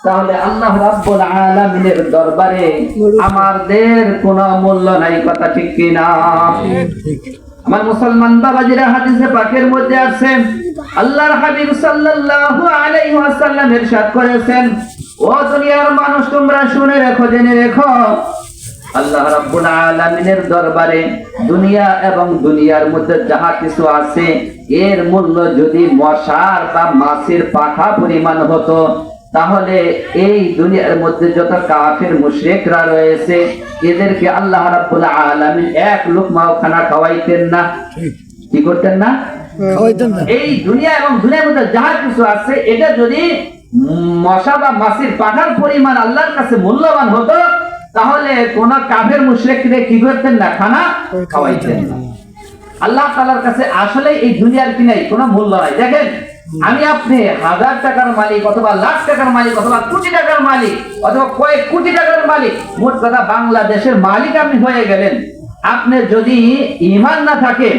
তাহলে আল্লাহ রাব্বুল আলামিনের দরবারে আমাদের কোনো মূল্য নাই, কথা ঠিক কি না? আমার মুসলমান বাবাজিরা, হাদিসে পাকের মধ্যে আছে আল্লাহর হাবিব সাল্লাল্লাহু আলাইহি ওয়াসাল্লাম ইরশাদ করেছেন, ও দুনিয়ার মানুষ তোমরা শুনে রেখো, জেনে রেখো, আল্লাহ রাব্বুল আলামিনের দরবারে দুনিয়া এবং দুনিয়ার মধ্যে যাহা কিছু আছে এর মূল্য যদি মশার বা মাছের পাখা পরিমাণ হতো, তাহলে এই দুনিয়ার মধ্যে যত কাফির মুশরিকরা রয়েছে এদেরকে আল্লাহ রাব্বুল আলামিন এক লুকমাও খানা খাওয়াইতেন না। কি করতেন না? খাওয়াইতেন না। এই দুনিয়া এবং দুনিয়ার মধ্যে যাহা কিছু আছে এটা যদি মশা বা মাছের পাখার পরিমাণ আল্লাহর কাছে মূল্যবান হতো, তাহলে কোন কাফের মুশরিকদের কি করতেন না? খানা খাওয়াইতেন না। আল্লাহ তাআলার কাছে আসলে এই দুনিয়ার কি নাই, কোনো মূল্য নাই। দেখেন, আমি আপনি 1000 টাকার মালিক অথবা লাখ টাকার মালিক অথবা কোটি টাকার মালিক অথবা কয়েক কোটি টাকার মালিক, মোট কথা বাংলাদেশের মালিক আপনি হয়ে গেলেন, আপনি যদি ঈমান না থাকে,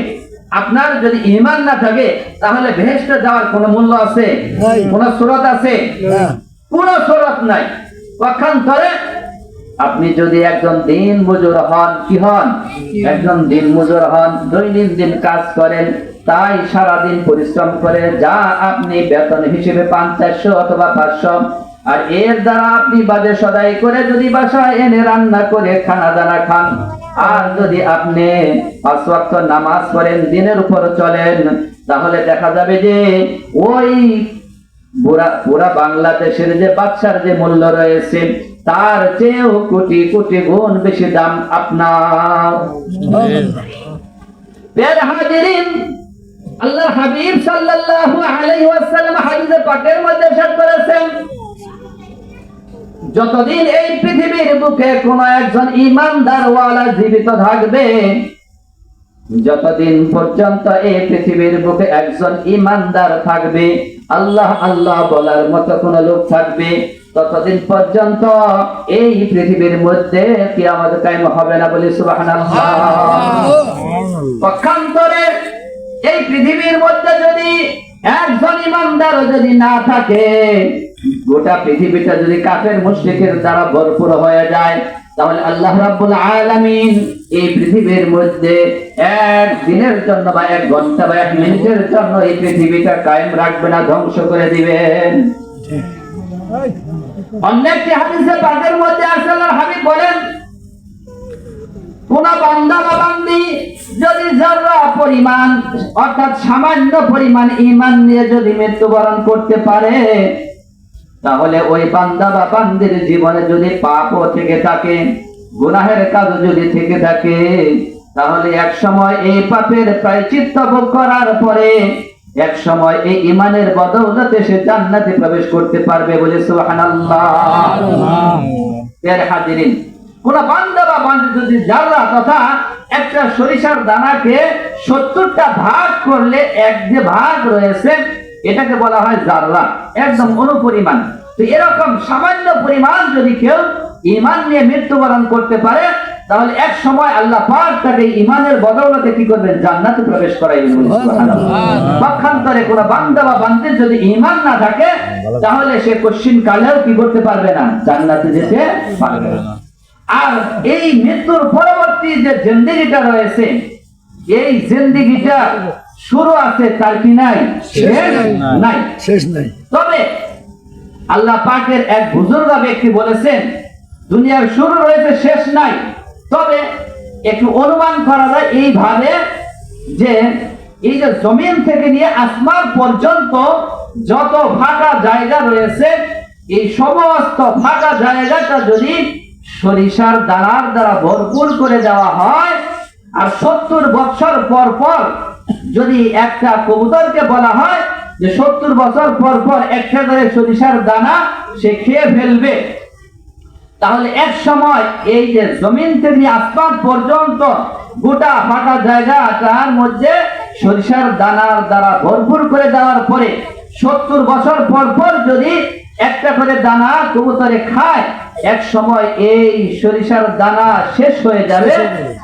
আপনার যদি ঈমান না থাকে, তাহলে বেহেশতে যাওয়ার কোনো মূল্য আছে? কোনো সুরত আছে? কোনো সুরত নাই। পক্ষান্তরে আপনি যদি একজন দিন মজুর হন, কি হন? একজন দিন মজুর হন, দৈনন্দিন কাজ করেন, তাই সারাদিন পরিশ্রম করে যা আপনি বেতন হিসেবে পান 400 অথবা 500, আর এর দ্বারা আপনি বাজে সদাই করে যদি বাসায় এনে রান্না করে খানা দানা খান, আর যদি আপনি 5 ওয়াক্ত নামাজ পড়েন, দিনের উপর চলেন, তাহলে দেখা যাবে যে ওই পুরা বাংলাদেশের যে বাদশার যে মূল্য রয়েছে তার চেয়েও কোটি কোটি গুণ বেশি দাম আপনার। প্রিয় হাজিরিন, আল্লাহর হাবিব সাল্লাল্লাহু আলাইহি ওয়াসাল্লাম হাদিসে পাকের মধ্যে ইরশাদ করেছেন, যতদিন এই পৃথিবীর বুকে কোন একজন ঈমানদার ওয়ালা জীবিত থাকবে, যতদিন পর্যন্ত এই পৃথিবীর বুকে একজন ঈমানদার থাকবে, আল্লাহ আল্লাহ বলার মতো কোন লোক থাকবে, ততদিন পর্যন্ত এই পৃথিবীর মধ্যে কিয়ামত কায়েম হবে না, বলি সুবহানাল্লাহ। পক্ষান্তরে এই পৃথিবীর মধ্যে যদি একজন ঈমানদার যদি না থাকে, গোটা পৃথিবীটা যদি কাফের মুশরিকের দ্বারা ভরপুর হয়ে যায়, তাহলে আল্লাহ রাব্বুল আলামিন এই পৃথিবীর মধ্যে এক দিনের জন্য বা 1 ঘন্টা বা 1 মিনিটের জন্য এই পৃথিবীটা কায়েম রাখবে না, ধ্বংস করে দিবেন। অন্য একটি হাদিসে পাকের মধ্যে আছে, আল্লাহর হাবিব বলেন, কোন বান্দা বা বান্দি যদি যারা পরিমাণ অর্থাৎ সামান্য পরিমাণ ঈমান নিয়ে যদি মৃত্যুবরণ করতে পারে, তাহলে ওই বান্দা বা বান্দির জীবনে যদি পাপও থেকে থাকে, গুনাহের কাজ যদি থেকে থাকে, তাহলে এক সময় এই পাপের প্রায়শ্চিত্ত ভোগ করার পরে এক সময় এই ঈমানের বদৌলতে সে জান্নাতে প্রবেশ করতে পারবে, বলে সুবহানাল্লাহ। প্রিয় হাজিরিন, কোন বান্দা বা বান্দি যদি যারা তথা একটা সরিষার দানাকে 70টা ভাগ করলে এক যে ভাগ রয়েছে এটাকে বলা হয় জাররা, একদম অনুপরিমাণ। তো এরকম সামান্য পরিমাণ যদি কেউ ঈমান নিয়ে মৃত্যুবরণ করতে পারে, তাহলে এক সময় আল্লাহ পাক তাকে ঈমানের বদৌলতে কি করবেন? জান্নাতে প্রবেশ করাইবেন, সুবহানাল্লাহ। পক্ষান্তরে কোন বান্দা বা বান্দির যদি ঈমান না থাকে, তাহলে সে কঠিন কালেও কি করতে পারবে না? জান্নাতে যেতে পারবে না। আর এই মৃত্যুর পরবর্তী যে জিন্দেগিটা রয়েছে, এই জিন্দেগিটা শুরু আছে, তার কি নাই? শেষ নাই। তবে আল্লাহ পাকের এক বুজুর্গ ব্যক্তি বলেছেন, দুনিয়ার শুরু রয়েছে, শেষ নাই। তবে একটু অনুমান করা যায় এইভাবে যে এই যে জমিন থেকে নিয়ে আসমান পর্যন্ত যত ফাঁকা জায়গা রয়েছে, এই সমস্ত ফাঁকা জায়গাটা যদি সরিষার দানার দ্বারা ভরপুর করে দেওয়া হয়, আর 70 বছর পর পর যদি একটা কবুতরকে বলা হয় যে 70 বছর পর পর একটা করে সরিষার দানা সে খেয়ে ফেলবে, তাহলে এক সময় এই যে জমিন থেকে আসমান পর্যন্ত গোটা ফাঁকা জায়গাটার মধ্যে সরিষার দানার দ্বারা ভরপুর করে দেওয়ার পরে 70 বছর পর পর যদি একটা করে দানা কবুতরে খায়, এক সময় এই সরিষার দানা শেষ হয়ে যাবে,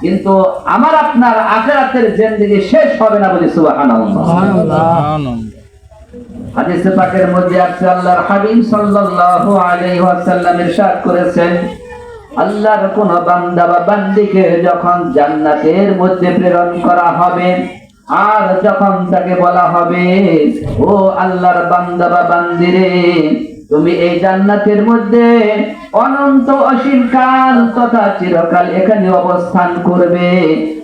কিন্তু আমার আপনার আখিরাতের জিন্দেগি শেষ হবে না, বলে সুবহানাল্লাহ। হাদিস পাকের মধ্যে আছে আল্লাহর হাবিব সাল্লাল্লাহু আলাইহি ওয়াসাল্লাম ইরশাদ করেছেন, আল্লাহর কোন বান্দা বা বান্দীকে যখন জান্নাতের মধ্যে প্রেরণ করা হবে, আর যখন তাকে বলা হবে, ও আল্লাহর বান্দা বা বান্দিরে, তুমি এই জান্নাতের মধ্যে অনন্ত অসীম কাল তথা চিরকাল এখানে অবস্থান করবে,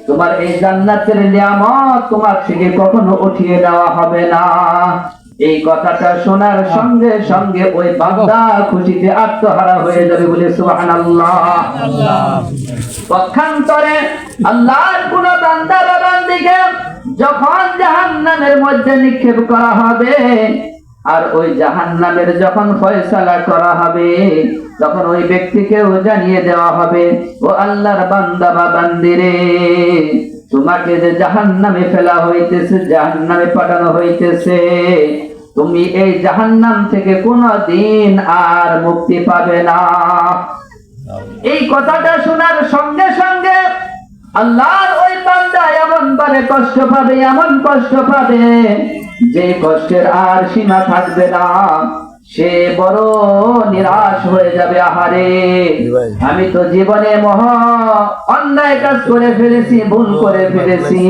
তোমার এই জান্নাতের নিয়ামত তোমার থেকে কখনো উঠিয়ে দেওয়া হবে না। এই কথাটা শোনার সঙ্গে সঙ্গে ওই বান্দা খুশিতে আত্মহারা হয়ে যাবে বলে সুবহানাল্লাহ। পক্ষান্তরে আল্লাহর কোন বান্দা বা বান্দীকে যখন জাহান্নামের মধ্যে নিক্ষেপ করা হবে, আর ওই জাহান্নামের যখন ফয়সালা করা হবে, তখন ওই ব্যক্তিকেও জানিয়ে দেওয়া হবে, ও আল্লাহর বান্দা বা বান্দিরে, তোমাকে যে জাহান্নামে ফেলা হইতেছে, জাহান্নামে পাঠানো হইতেছে, তুমি এই জাহান্নাম থেকে কোনদিন আর মুক্তি পাবে না। এই কথাটা শোনার সঙ্গে সঙ্গে আল্লাহর ওই বান্দা এমন ভাবে কষ্ট পাবে, এমন কষ্ট পাবে, যে কষ্টের আর সীমা থাকবে না। সে বড় নিরাশ হয়ে যাবে, আহারে আমি তো জীবনে মহা অন্যায় কাজ করে ফেলেছি, ভুল করে ফেলেছি,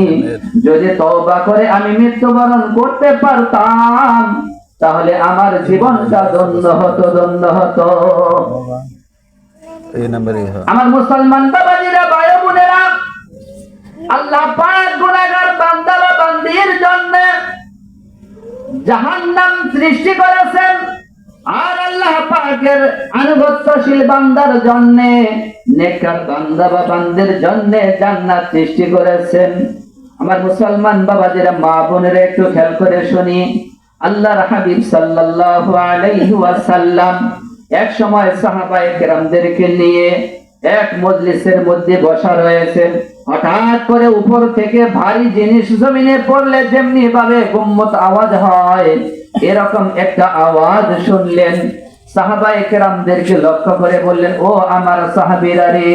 যদি তওবা করে আমি মৃত্যুবরণ করতে পারতাম, তাহলে আমার জীবনটা ধন্য হতো, ধন্য হতো। আমার মুসলমান বাবাজিরা, ভাই বোনেরা, আল্লাহ পাক গুনাহগার বান্দা বা বান্দির জন্য জাহান্নাম সৃষ্টি করেছেন, আর আল্লাহ পাকের আনুগত্যশীল বান্দার জন্য, নেককার বান্দা বা বান্দির জন্য জান্নাত সৃষ্টি করেছেন। আমার মুসলমান বাবাজিরা, মা বোনেরা, একটু খেয়াল করে শুনি। আল্লাহর হাবিব সাল্লাল্লাহু আলাইহি ওয়াসাল্লাম এক সময় সাহাবায়ে কেরামদেরকে নিয়ে এক মজলিসের মধ্যে বসা রয়েছেন। হঠাৎ করে উপর থেকে ভারী জিনিস জমিনে পড়লে যেমনি ভাবে গুম্মত আওয়াজ হয়, এরকম একটা আওয়াজ শুনলেন। সাহাবায়ে কেরামদেরকে লক্ষ্য করে বললেন, ও আমার সাহাবীরা রে,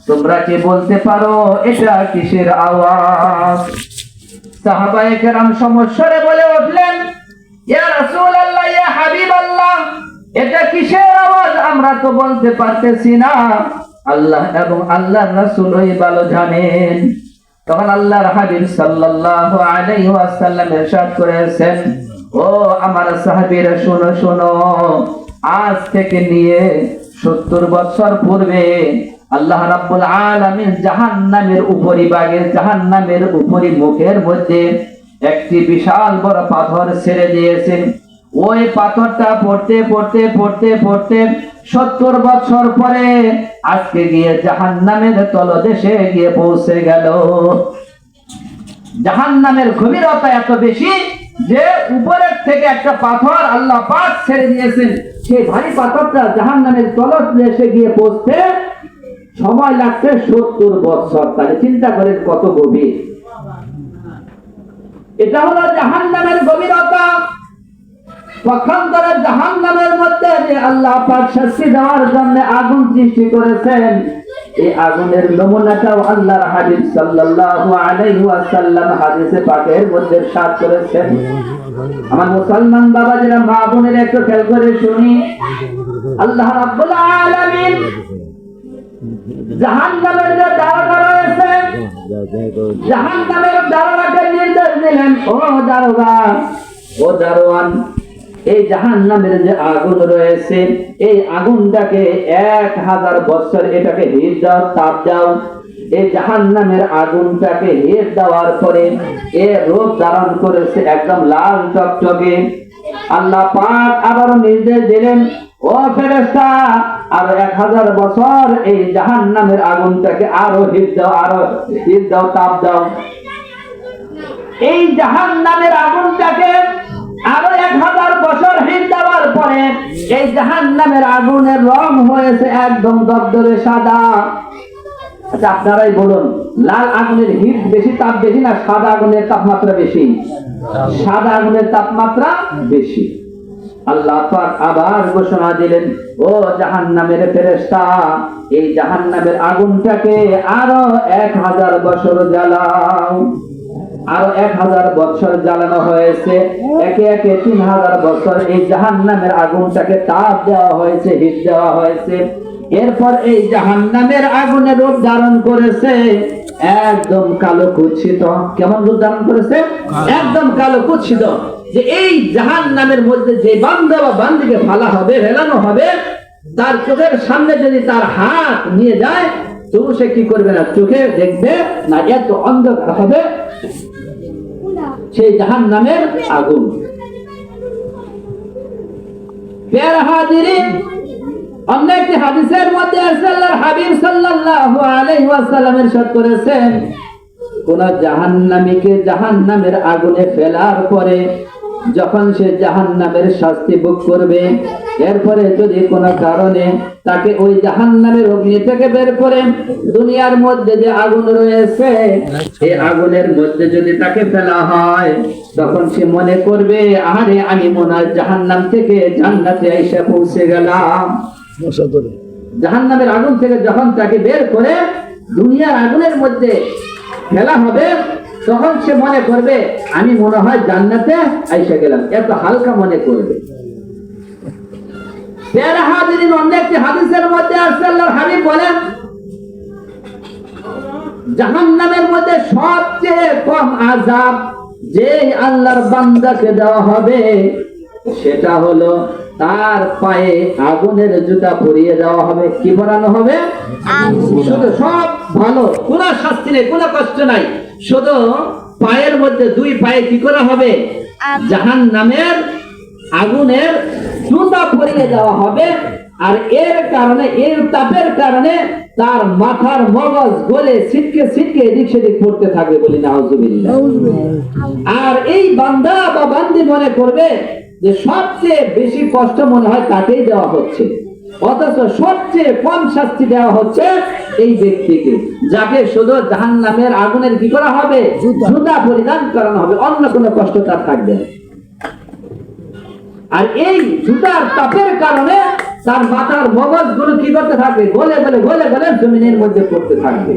তোমরা কি বলতে পারো এটা কিসের আওয়াজ? সাহাবায়ে কেরাম সমস্বরে বলে উঠলেন, ইয়া রাসূলুল্লাহ, ইয়া হাবিবাল্লাহ, এটা কিসের আওয়াজ আমরা তো বলতে পারতেছি না, আল্লাহ এবং আল্লাহর রাসূলই ভালো জানেন। তখন আল্লাহর হাবিব সাল্লাল্লাহু আলাইহি ওয়াসাল্লাম ইরশাদ করেছেন, ও আমার সাহাবীরা, শোনো শোনো, আজ থেকে নিয়ে 70 বছর পূর্বে আল্লাহ রাব্বুল আলামিন জাহান্নামের উপরিভাগে, জাহান্নামের উপরি মুখের মধ্যে একটি বিশাল বড় পাথর ছেড়ে দিয়েছেন। ওই পাথরটা পড়তে পড়তে পড়তে পড়তে 70 বছর পরে আজকে গিয়ে জাহান্নামের তলদেশে গিয়ে পৌঁছে গেল। জাহান্নামের গভীরতা এত বেশি যে উপরের থেকে একটা পাথর আল্লাহ পাক ছেড়ে দিয়েছেন, সেই ভারী পাথরটা জাহান্নামের তলদেশে গিয়ে পৌঁছতে সময় লাগছে 70 বছর। তাহলে চিন্তা করেন কত গভীর। এটা হলো জাহান্নামের গভীরতা। পক্ষান্তরে জাহান্নামের মধ্যে যে আল্লাহ পাক শাস্তি দেওয়ার জন্য আগুন সৃষ্টি করেছেন, এই আগুনের নমুনাটাও আল্লাহর হাবিব সাল্লাল্লাহু আলাইহি ওয়াসাল্লাম হাদিসে পাকের মধ্যে ইরশাদ করেছেন। আমার মুসলমান বাবাজিরা, মা বোনেরা, একটু খেয়াল করে শুনি। আল্লাহ রাব্বুল আলামিন জাহান্নামের যে দারোগা রয়েছে, জাহান্নামের দারোগাকে নির্দেশ দিলেন, ও দারোগা, ও দারোয়ান, এই জাহান্নামের যে আগুন রয়েছে, এই আগুনটাকে 1000 বছর এটাকে হিট দাও, তাপ দাও। এই জাহান্নামের আগুনটাকে হিট দেওয়ার পরে এ রূপ ধারণ করেছে একদম লাল টকটকে। আল্লাহ পাক আবারও নির্দেশ দিলেন, ও ফেরেশতা, আরো 1000 বছর এই জাহান্নামের আগুনটাকে আরো হিট দাও, আরো হিট দাও, তাপ দাও। এই জাহান্নামের আগুনটাকে আরো 1000 বছর হিট দেওয়ার পরে এই জাহান্নামের আগুনের রং হয়েছে একদম দবদবে সাদা। আচ্ছা, আপনারাই বলুন, লাল আগুনের হিট বেশি, তাপ বেশি, না সাদা আগুনের তাপমাত্রা বেশি? সাদা আগুনের তাপমাত্রা বেশি। আল্লাহ পাক আবার ঘোষণা দিলেন, ও জাহান্নামের ফেরেশতা, এই জাহান্নামের আগুনটাকে আরো 1000 বছর জ্বালাও। আরো 1000 বছর জ্বালানো হয়েছে, একে একে 3000 বছর এই জাহান্নামের আগুনটাকে তাপ দেওয়া হয়েছে, হিট দেওয়া হয়েছে। এরপর এই জাহান্নামের আগুনের রূপ ধারণ করেছে একদম কালো কুৎসিত। কেমন রূপ ধারণ করেছে? একদম কালো কুৎসিত। যে এই জাহান্নামের মধ্যে যে বান্দা বা বান্দিকে ফেলা হবে, ফেলানো হবে, তার চোখের সামনে যদি তার হাত নিয়ে যায়, তবু সে কি করবে না, চোখে দেখবে না, এত অন্ধকার হবে সেই জাহান্নামের আগুন। প্যারা হাজিরিন, অন্য একটি হাদিসের মধ্যে আল্লাহর হাবিব সাল্লাল্লাহু আলাইহি ওয়াসাল্লাম ইরশাদ করেছেন, কোন জাহান্নামীকে জাহান্নামের আগুনে ফেলার পরে যখন সে জাহান্নামের শাস্তি ভোগ করবে, এরপরে যদি কোনো কারণে তাকে ওই জাহান্নামের অগ্নি থেকে বের করে দুনিয়ার মধ্যে যে আগুন রয়েছে এই আগুনের মধ্যে যদি তাকে ফেলা হয়, তখন সে মনে করবে, আরে আমি মনে হয় জাহান্নাম থেকে জান্নাতে এসে পৌঁছে গেলাম। জাহান্নামের আগুন থেকে যখন তাকে বের করে দুনিয়ার আগুনের মধ্যে ফেলা হবে, তখন সে মনে করবে আমি মনে হয় জান্নাতে এসে গেলাম, এত হালকা মনে করবে। প্যারা হাজিরিন, অন্য একটি হাদিসের মধ্যে আসছে আল্লাহর হাবিব বলেন, জাহান্নামের মধ্যে সবচেয়ে কম আযাব যে আল্লাহর বান্দাকে দেওয়া হবে সেটা হলো তার পায়ে আগুনের জুতা পরিয়ে দেওয়া হবে। কি পরানো হবে? শুধু সব ভালো, কোনো শাস্তি নেই, কোনো কষ্ট নাই, শুধু পায়ের মধ্যে দুই পায়ে কি করা হবে? জাহান্নামের আগুনের জুতা পরিয়ে দেওয়া হবে। আর এর কারণে, এর তাপের কারণে তার মাথার মগজ গলে ছিটকে ছিটকে এদিক সেদিক পড়তে থাকবে, বলি নাউজুবিল্লাহ। আর এই বান্দা বা বান্দি মনে করবে যে সবচেয়ে বেশি কষ্ট মনে হয় তাকেই দেওয়া হচ্ছে, অথচ সবচেয়ে কম শাস্তি দেওয়া হচ্ছে এই ব্যক্তিকে, যাকে শুধু জাহান্নামের আগুনের কি করা হবে? জুতা পরিধান করানো হবে, অন্য কোনো কষ্ট তার থাকবে না। আর এই জুতার তাপের কারণে তার মাথার মগজ গুলো কি করতে থাকবে? গলে গলে গলে গলে জমিনের মধ্যে পড়তে থাকবে।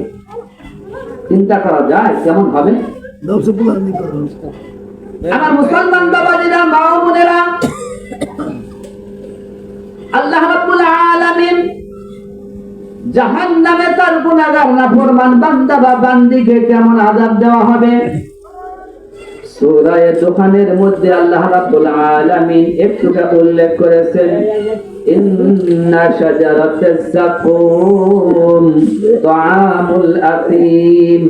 চিন্তা করা যায় কেমন হবে? আমার মুসলমান বাবাজিরা, মা ও বোনেরা, আল্লাহ রাব্বুল আলামিন জাহান্নামে তার গুনাহগার নাফরমান বান্দা বা বান্দিকে কেমন আযাব দেওয়া হবে সূরা দুখানের মধ্যে আল্লাহ রাব্বুল আলামিন একটুটা উল্লেখ করেছেন, ইন্না শাজারাতাজ যাকুম তাআমুল আতিম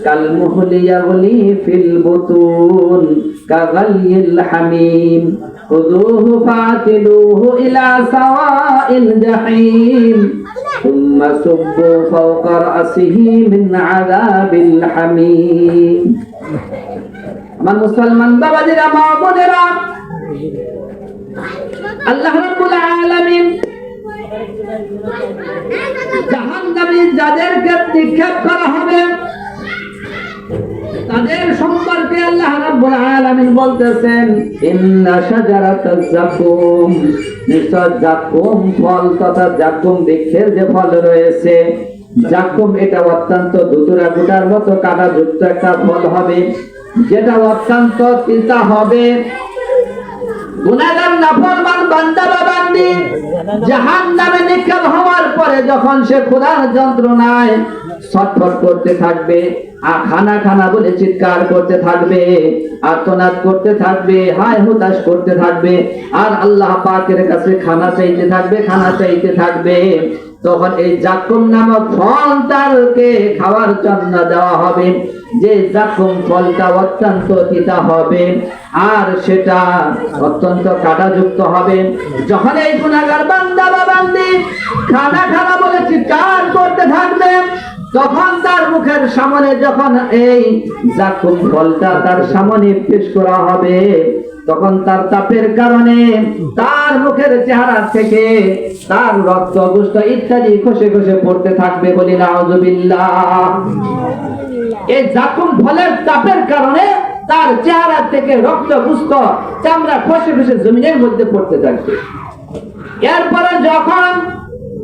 কাল মুহলি ইয়াগলি ফিল বুতুন কাগালিল হামিম খুযুহু ফাতিলুহু ইলা সাওয়াইল জাহিম সুম্মা সুব্বু ফাওকা রাসিহি মিন আযাবিল হামিম। আমার মুসলমান বাবাজিরা, মা বোনেরা, আল্লাহ রাব্বুল আলামিন জাহান্নামে যাদেরকে নিক্ষেপ করা হবে তাদের সম্পর্কে আল্লাহ রাব্বুল আলামিন বলতেছেন, ইন্না শাজারাতাজ যাকুম, নিশ্চয় যাকুম ফল তথা যাকুম বৃক্ষের যে ফল রয়েছে, যাকুম এটা অত্যন্ত ধুতুরা গুটার মতো কাঁটাযুক্ত একটা ফল হবে, যেটা অত্যন্ত তিতা হবে। গুনাহগার নাফরমান বান্দা বা বান্দি জাহান্নামে নিক্ষেপ হওয়ার পরে যখন সে ক্ষুধার যন্ত্রণায় ছটফট করতে থাকবে, আর খানা খানা বলে চিৎকার করতে থাকবে, আর্তনাদ করতে থাকবে, হায় হুতাশ করতে থাকবে, আর আল্লাহ পাকের কাছে খানা চাইতে থাকবে, খানা চাইতে থাকবে, তখন এই যাকুম নামক ফল তারকে খাওয়ার জন্য দেওয়া হবে। যে যাকুম ফলটা অত্যন্ত তিতা হবে আর সেটা অত্যন্ত কাঁটাযুক্ত হবে। যখন এই গুনাহগার বান্দা বা বান্দি খানা খানা বলে চিৎকার করতে থাকবে, তখন তার মুখের সামনে যখন এই যাকুম ফলটা তার সামনে পেশ করা হবে, তখন তার তাপের কারণে তার মুখের চেহারা থেকে তার রক্ত গোস্ত ইত্যাদি খসে খসে পড়তে থাকবে, বলি নাউজুবিল্লাহ। এই যাকুম ফলের তাপের কারণে তার চেহারা থেকে রক্ত গোস্ত চামড়া খসে খসে জমিনের মধ্যে পড়তে থাকবে। এরপরে যখন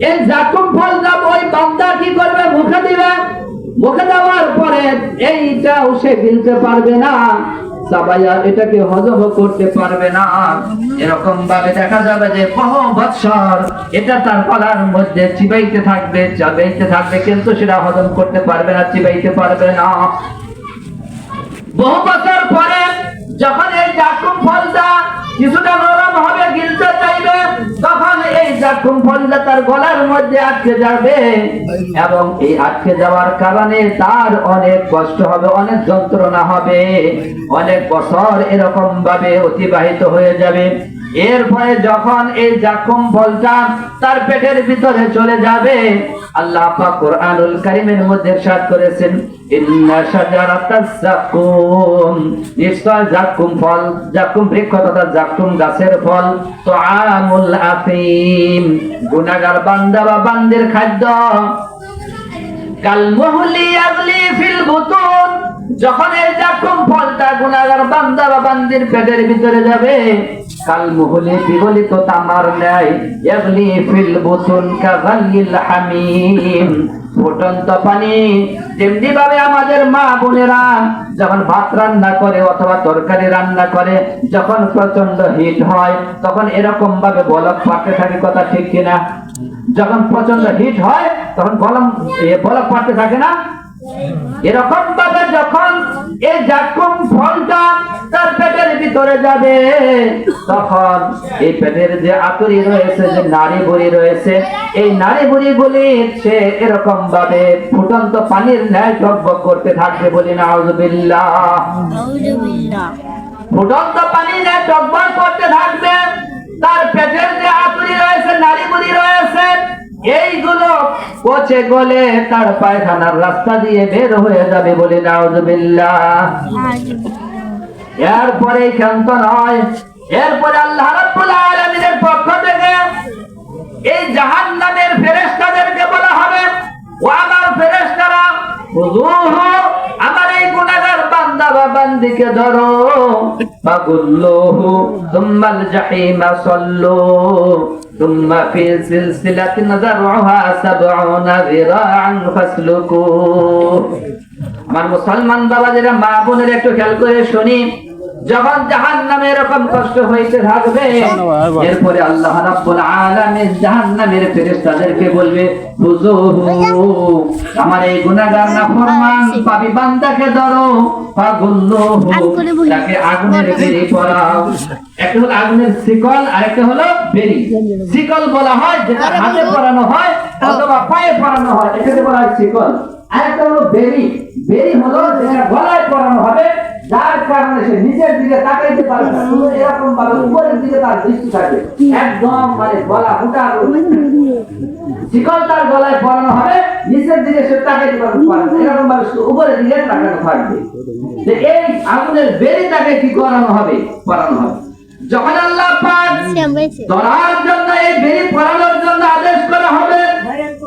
এই যাকুম ফল ওই বান্দা কি করবে? মুখে দিবে, মুখে দেওয়ার পরে এইটাও সে গিলতে পারবে না, চাবাইয়া এটাকে হজম করতে পারবে না। এরকম ভাবে দেখা যাবে যে বহু বৎসর এটা তার গলার মধ্যে চিবাইতে থাকবে, কিন্তু সেটা হজম করতে পারবে না, চিবাইতে পারবে না। বহু বছর পরে যখন এই জাকুম ফলটা কিছুটা নরম হবে, গিলতে চাইবে, তখন এই জাকুম ফলটা তার গলার মধ্যে আটকে যাবে, এবং এই আটকে যাওয়ার কারণে তার অনেক কষ্ট হবে, অনেক যন্ত্রণা হবে, অনেক বছর এরকম ভাবে অতিবাহিত হয়ে যাবে। এরপরে যখন এই জাকুম ফলটা তার পেটের ভিতরে চলে যাবে, আল্লাহ পাক কুরআনুল কারীমের মধ্যে ইরশাদ করেছেন, ইন্না শাজারাতাজ যাকুম, নিশ্চয় জাকুম ফল, জাকুম বৃক্ষ তথা জাকুম গাছের ফল, তুআমুল আফিম, গুনাহগার বান্দা বা বান্দির খাদ্য। কাল মুহলি ইয়াগলি ফিল বুতুন, যখন এই জাকুম ফলটা গুনাহগার বান্দা বা বান্দির পেটের ভিতরে যাবে, কাল মুহলি বিগলিত তামার ন্যায়, ইয়াগলি ফিল বুতুন কাগালিল হামিম, ফুটন্ত পানি যেমনি ভাবে আমাদের মা বোনেরা যখন ভাত রান্না করে অথবা তরকারি রান্না করে, যখন প্রচন্ড হিট হয় তখন এরকম ভাবে বলক পাকতে থাকে, কথা ঠিক কিনা? যখন প্রচন্ড হিট হয় তখন বলক পাকতে থাকে না? এরকম ভাবে যখন এই জাকুম ফলটা তার পেটের ভিতরে যাবে, তখন এই পেটের যে আতুরি রয়েছে, যে নাড়ি ভুঁড়ি রয়েছে, এই নাড়ি ভুঁড়ি গুলি সে এরকম ভাবে ফুটন্ত পানির ন্যায় টকবক করতে থাকবে, বলি নাউযুবিল্লাহ। ফুটন্ত পানি ন্যায় টকবক করতে থাকবে, তার পেটের যে আতুরি রয়েছে, নাড়ি ভুঁড়ি রয়েছে, এইগুলো পচে গলে তার পায়খানার রাস্তা দিয়ে বের হয়ে যাবে, বলে নাউযুবিল্লাহ। এরপরে ক্ষান্ত নয়, এরপরে আল্লাহ রাব্বুল আলামিনের পক্ষ থেকে এই জাহান্নামের ফেরেশতাদেরকে বলা হবে, ও আমার ফেরেশতারা, খুযুহু, আমার এই গুনাহগার বান্দা বা বান্দিকে ধরো, ফাগুল্লুহু সুম্মাল জাহিমা সাল্লু সুম্মা ফি সিলসিলাতিন যারউহা ৭০ যিরাআন ফাসলুকু। আমার মুসলমান বাবাজিরা, মা বোনের একটু খেয়াল করে শুনি, যখন জাহান্নামে এরকম কষ্ট হইতে থাকবে, এরপরে আল্লাহ রাব্বুল আলামিন জাহান্নামের ফেরেশতাদেরকে বলবে, খুযুহু, আমার এই গুনাহগার নাফরমান পাপী বান্দাকে ধরো, ফাগুল্লুহু, তাকে আগুনের বেড়ি পরাও। একটা হলো আগুনের শিকল, আর একটা হলো বেড়ি। শিকল বলা হয় যেটা হাতে পরানো হয় অথবা পায়ে পরানো হয়, এটাকে বলা হয় শিকল। আর একটা হলো বেড়ি। বেড়ি হলো যেটা গলায় পরানো হবে, যার কারণে সে নিচের দিকে তাকাইতে পারবে না, শুধু এরকম ভাবে উপরের দিকে তার দৃষ্টি থাকে, একদম মানে গলা ফুটা। শিকল তার গলায় পরানো হবে, নিচের দিকে সে তাকাইতে পারবে না, এরকম ভাবে উপরের দিকে তাকানো থাকবে। এই আগুনের বেড়ি তাকে কি করানো হবে? পরানো হবে। যখন আল্লাহ পাক ধরার জন্য এই বেড়ি পরানোর জন্য আদেশ করা হবে,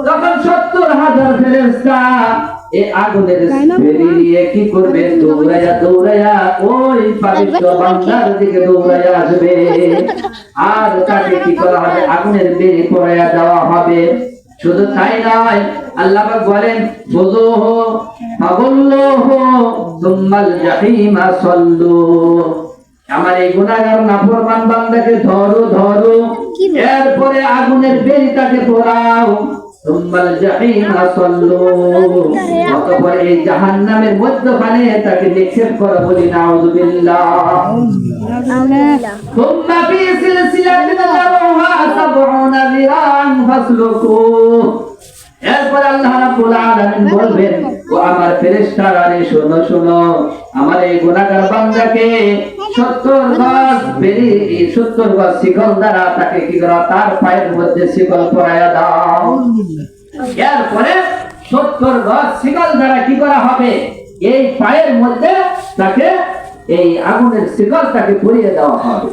তখন ৭০,০০০ ফেরেশতা এই আগুনের বেড়ি নিয়ে কি করবে? দৌড়াইয়া ওই পবিত্র বান্দার দিকে দৌড়াইয়া আসবে, আর তাকে কি করা হবে? আগুনের বেড়ি পরাইয়া দেওয়া হবে। শুধু তাই নয়, আল্লাহ পাক বলেন, খুযুহু ফাগুল্লুহু সুম্মাল জাহিমা সাল্লু, আমার এই গুনাহগার নাফরমান বান্দাকে ধরো, এরপরে আগুনের বেড়ি তাকে পরাও, সুম্মাল জাহিমা সাল্লু, অতঃপর এই জাহান্নামের মধ্যখানে তাকে নিক্ষেপ করা, বলি নাউযুবিল্লাহ। সুম্মা ফি সিলসিলাতিন যারউহা ৭০ যিরাআন ফাসলুকু, এরপর আল্লাহ রাব্বুল আলামিন বলবেন, ও আমার ফেরেশতারা, শোনো, আমার এই গুনাহগার বান্দাকে ৭০ গজ বেড়ি, ৭০ গজ শিকল দ্বারা তাকে কি করা? তার পায়ের মধ্যে শিকল পরাইয়া দাও। এরপরে ৭০ গজ শিকল দ্বারা কি করা হবে? এই পায়ের মধ্যে তাকে এই আগুনের শিকল তাকে পরিয়ে দেওয়া হবে।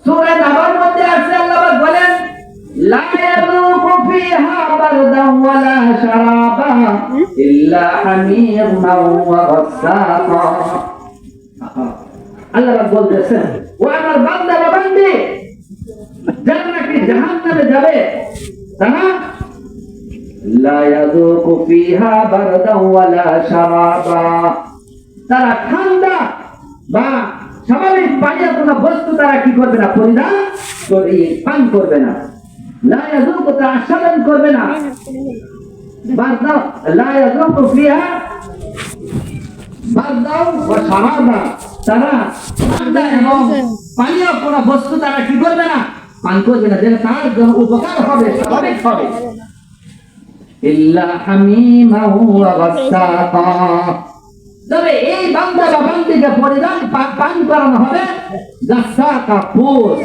সূরা নাবার মধ্যে আছে, আল্লাহ বলেন, লা ইয়াযুকু ফিহা বারদান ওয়ালা শারাবা ইল্লা হামিমান ওয়া গাসসাকা। আল্লাহ বলতেছেন, ও আমার বান্দা বা বান্দি, যারা নাকি জাহান্নামে যাবে, তারা লা ইয়াযুকু ফিহা বারদান ওয়ালা শারাবা, তারা ঠান্ডা বা স্বাভাবিক পানীয় কোনো বস্তু তারা কি করবে না, পরিধান করে পান করবে না। লা ইয়াযুকু, তারা আস্বাদন করবে না। বারদান লা ইয়াযুকু ফিহা বারদান ওয়া শারাবা, তারা ঠান্ডা এবং পানীয় কোনো বস্তু তারা কি করবে না, পান করবে না, যেটা তার জন্য উপকার হবে, স্বাভাবিক হবে। ইল্লা হামিমাহু ওয়া গাসসাকা, তবে এই বান্দা বা বান্দিকে পরিধান পান করানো হবে গাসসাকা, পোষ।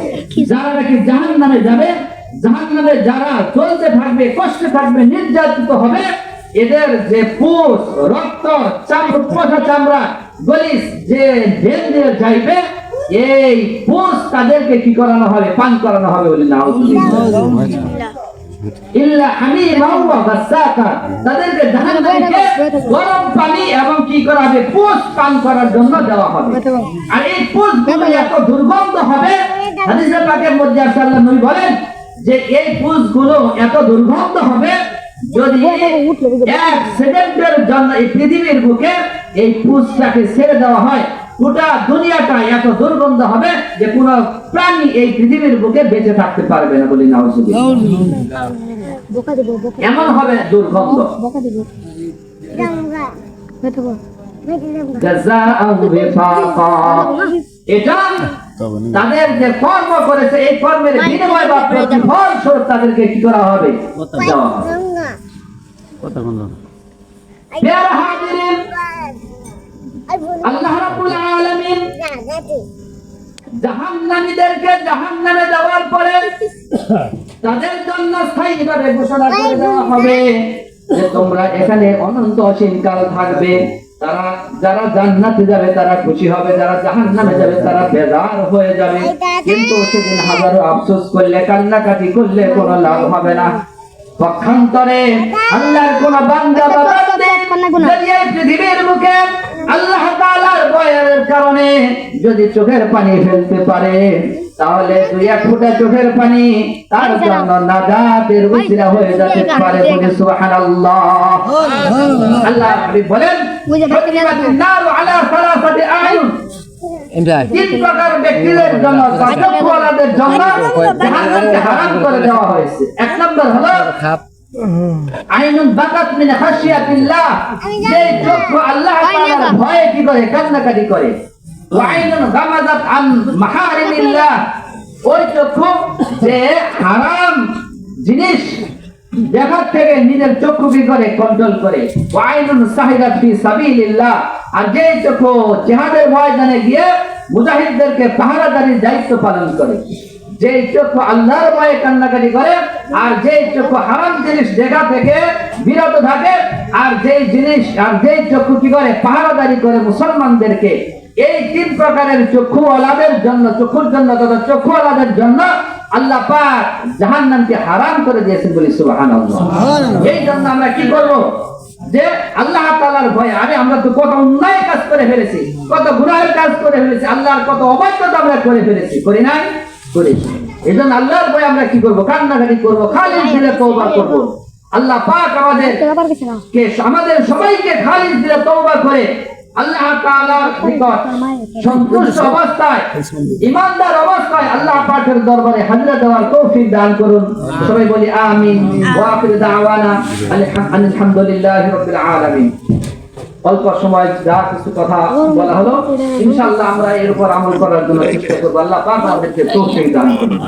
যারা নাকি জাহান্নামে যাবে, জাহান্নামে যারা চলতে থাকবে, কষ্টে থাকবে, নির্যাতিত হবে, এদের যে পোষ, রক্ত, চামড়া, পচা চামড়া, গলিস যে ভেন দিয়ে যাইবে, এই পোষ তাদেরকে কি করানো হবে, পান করানো হবে বলে না। ইল্লা হামিমা ওয়া গাসসাকা, তাদেরকে জাহান্নামে গরম পানি এবং কি করা হবে, পোষ পান করার জন্য দেওয়া হবে। আর এই পোষগুলো এত দুর্গন্ধ হবে, হাদিসে পাকের মধ্যে সাল্লাল্লাহু আলাইহি বলেন যে এই পোষগুলো এত দুর্গন্ধ হবে, যদি এক সেকেন্ডের জন্য এই পৃথিবীর বুকে এই পোষটাকে ছেড়ে দেওয়া হয়, গোটা দুনিয়াটা এত দুর্গন্ধ হবে যে কোনো প্রাণী এই পৃথিবীর বুকে বেঁচে থাকতে পারবে না বলি নাউজুবিল্লাহ। এমন হবে দুর্গন্ধ। জাযাআউ বিফাকা, এটা তাদের যে কর্ম করেছে এই কর্মের বিনিময় বা প্রতিফল স্বরূপ তাদেরকে কি করা হবে, দেওয়া হবে। প্রিয় হাজিরিন, আল্লাহ রাব্বুল আলামিন জাহান্নামীদেরকে জাহান্নামে দেওয়ার পরে তাদের জন্য স্থায়ীভাবে ঘোষণা করে দেওয়া হবে যে তোমরা এখানে অনন্ত অসীমকাল থাকবে। তারা যারা জান্নাতে যাবে তারা খুশি হবে, যারা জাহান্নামে যাবে তারা বেজার হয়ে যাবে। কিন্তু সেদিন হাজারো আফসোস করলে, কান্নাকাটি করলে কোনো লাভ হবে না। পক্ষান্তরে আল্লাহর কোন বান্দা বা বান্দী যদি এই পৃথিবীর মুখে আল্লাহ তাআলার ভয়ের কারণে যদি চোখের পানি ফেলতে পারে, তাহলে দুই এক ফোঁটা চোখের পানি তার জন্য নাজাতের ওসিলা হয়ে যেতে পারে। বলে সুবহানাল্লাহ। আল্লাহ নবী বলেন নারু আলা সালাসাতি আয়ুন, তিন প্রকার ব্যক্তিদের জন্য, চক্ষুওয়ালাদের জন্য জাহান্নামকে হারাম করে দেওয়া হয়েছে। এক নম্বর হলো আইনুন বাকাত মিন খাশিয়াতিল্লাহ, যে চক্ষু আল্লাহ তাআলার ভয়ে কি করে, কান্নাকাটি করে। ওয়া আইনুন গামাযাত আন মাহারিমিল্লাহ, ওই চক্ষু যে হারাম জিনিস দেখার থেকে নিজের চক্ষু কি করে, কন্ট্রোল করে। ওয়া আইনুন সাহিদাত ফি সাবিলিল্লাহ, আর যে চক্ষু জিহাদের ময়দানে গিয়ে মুজাহিদদেরকে পাহারাদারির দায়িত্ব পালন করে। যে চক্ষু আল্লাহর ভয়ে কান্নাকাটি করে, আর যে চক্ষু হারাম জিনিস দেখা থেকে বিরত থাকে, আর যে চক্ষু কি করে, পাহারাদারি করে মুসলমানদেরকে। এই তিন প্রকারের চক্ষুওয়ালাদের জন্য, চক্ষুর জন্য তথা চক্ষুওয়ালাদের জন্য আল্লাহ পাক জাহান্নামকে হারাম করে দিয়েছেন বলি সুবহানাল্লাহ। এই জন্য আমরা কি করব, যে আল্লাহ তাআলার ভয়ে, আমরা তো কত অন্যায় কাজ করে ফেলেছি, কত গুনাহের কাজ করে ফেলেছি, আল্লাহর কত অবাধ্যতা আমরা করে ফেলেছি, করি নাই, করেছি। এই জন্য আল্লাহর ভয়ে আমরা কি করব, কান্নাকাটি করব, খালিস দিলে তওবা করব। আল্লাহ পাক আমাদের সবাইকে খালিস দিলে তওবা করে আল্লাহ তাআলার নিকট সন্তুষ্ট অবস্থায়, ঈমানদার অবস্থায় আল্লাহ পাকের দরবারে হাজিরা দেওয়ার তৌফিক দান করুন। সবাই বলি আমিন। ওয়া আখিরু দাওয়ানা আলহামদুলিল্লাহি রাব্বিল আলামিন। অল্প সময় যা কিছু কথা বলা হলো, ইনশাআল্লাহ আমরা এর উপর আমল করার জন্য চেষ্টা করব। আল্লাহ পাক আমাদেরকে তৌফিক দান করুন।